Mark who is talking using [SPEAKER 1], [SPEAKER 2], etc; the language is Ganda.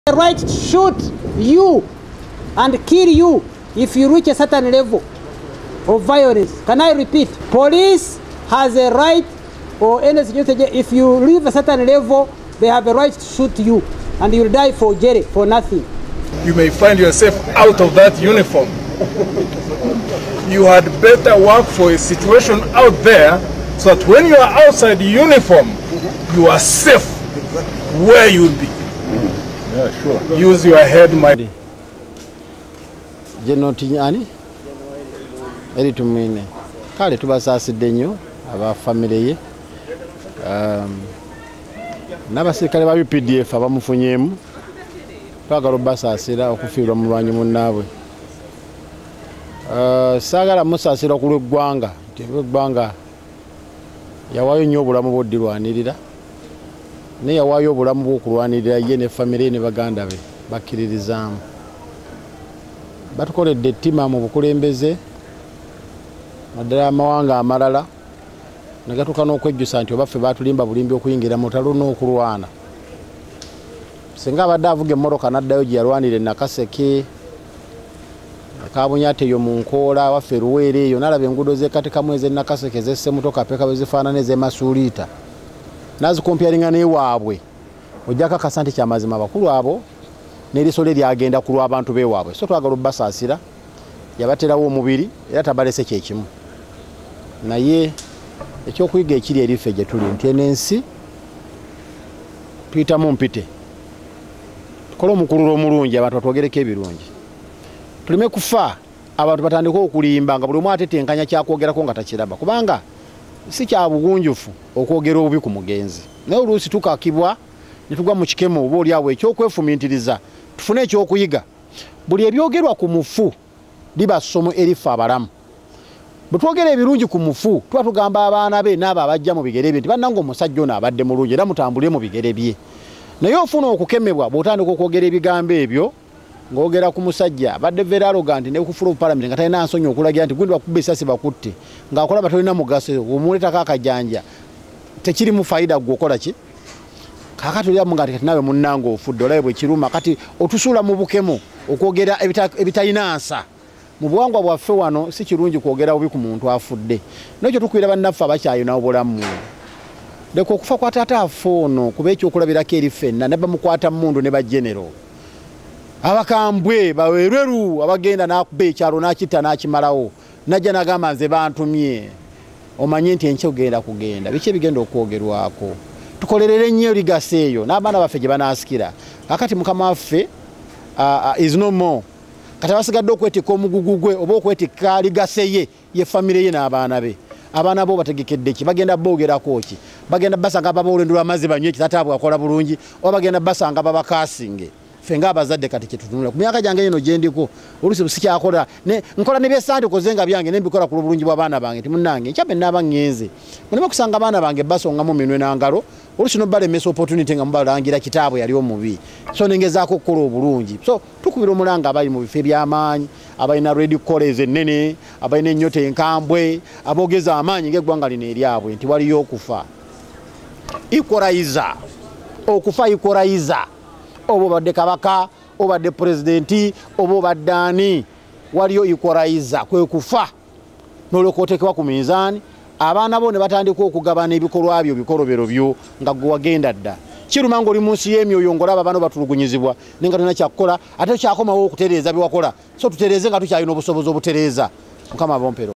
[SPEAKER 1] The right to shoot you and kill you if you reach a certain level of violence. Can I repeat? Police has a right, or any if you reach a certain level, they have a right to shoot you and you'll die for jail for nothing.
[SPEAKER 2] You may find yourself out of that uniform. You had better work for a situation out there so that when you are outside the uniform, you are safe where you'll be. Yeah, sure. Use your head, my
[SPEAKER 3] Gen.Elly Tumwine. Kale tubasasidde nnyo aba family ye. N'abaserikale ba UPDF abamufunyeemu twagala basaasira okufiirwa mulwanyi munnaabwe. Saagala musaasira ku lw'eggwanga nti eggwanga yawaayo nnyo obulamu bw'oddirwanirira naye yawaayo obulamu bw'okulwanirira ye ne family ne baganda be bakkiririzaamu. Batukoledde ettima mu bukulembeze naddala amawanga amalala ne gatuuka n'okwejjusa nti obaffe baatulimba bulimbi okuyingira mu lutalo n'okulwana. Singa abadde avuga emmotoka n'addayo gye yalwanira e Nakaseke, Kabunyate eyo mu Nkoola, waffe Luweere eyo n'alaba enguudo z'ekattekamu ez'e Nakaseke ez'Ssemutoka peka bwe zifaanana ez'Emasuuliita n'azikompyalinga n'ewaabwe, ojja kakasa nti kyamazima abakulu abo n'eriso lye lyagenda ku lw'abantu b'ewaabwe. So twagala obbasaasira, yabaterawo omubiri era tabalese kyekimu. Naye ekyokuyiga ekiri eriffe gye tuli nti eno ensi tuyitamu mpite. Tukole omukululo omulungi abantu batwogereko ebirungi. Tuleme kufa abantu batandika okulimba nga buli omu atetenkanya kyakwogerako nga takiraba, kubanga si kya bugunjufu okwogera obubi ku mugenzi. Naye oluusi tukakibwa ne tugwa mu kikemo oba oliawo ekyokwefumiitiriza tufune ekyokuyiga. Buli ebyogerwa ku mufu liba ssomo erifa abalamu. Bwe twogera ebirungi ku mufu tuba tugamba abaana be n'abo abajja mu bigere bye nti bannange omusajja ono abadde mulungi era mutambule mu bigere bye. Naye ofuna okukemebwa bw'otandika okwogera ebigambo ebyo ng'ogera ku musajja abadde very arrogant ne kufula Parliament nga talina nsonyi okulagira nti gundi bakuba essasi bakutte ng'akola batolina mugaso omuleetako akajanja tekirimu fayida gw'okola ki. Kaakati oli amunga ati nawe munnange ofudde olabe bwe kiruma kati otusuula mu bukemu okwogera ebitalina nsa. Mu buwangwa bwaffe wano si kirungi kwogera bubi ku muntu afudde. N'ekyo tukwira bannaffe abakyayina obulamu. Leka okufa kwa taata affe ono kuba ekyokulabirako eri ffenna ne bamukwata mmundu ne bajenero. Abakambwe bawerweru abagenda n'akuba ekyalo n'akitta n'akimalawo. Najja n'agamba nze bantumye. Omanye nti enkya ogenda kugenda. Biki ebigenda okwogerwako. Tukolerere nnyo ligasi eyo n'abaana baffe gye banaasikira. Kakati mukama waffe is no more. Kati abasigadde okwetikka omugugu gwe oba okwetikka ligase ye family ye n'abaana be. Abaana bo bategekedde ki bagenda boogerako ki bagenda basanga babolendula amazzi banywe ekitatabwa akola bulungi oba bagenda basanga babakasinge. Fenga abazadde kati kitutunula ku myaka gyange eno gye ndiko olusi busikyakola ne nkola ne byesante kozenga byange ne mbikola ku bulungi bw'abaana bange ti munnange nkyabe n'aba ngenze muleme kusanga abaana bange basonga mu minwe n'angalo olusi no balemesa opportunity nga mubalangira kitaabwe yali omubi so nengezaako okukola obulungi. So tukubira omulanga abali mu bifo by'amaanyi abalina ready college ennene abalina ennyota enkambwe aboogeza amaanyi ng'eggwanga lino eryabwe nti waliyo okufa. Equalizer okufa equalizer obo badde kabaka obadde presidenti obo baddani waliyo equalizer kwe kufa nolokotekwa ku minzaani abaana bo ne batandika okugabana ebikolwa byo bikolobero byo nga gwe wagenda dda. Kiruma ng'oli mu nsi y'emyoyo ng'olaba bano batulugunyizibwa nenga tolina kyakukola ate kyakomawo okutereeza bye wakola. So tutereeze nga tukyalina obusobozi obutereeza. Mukama bompero.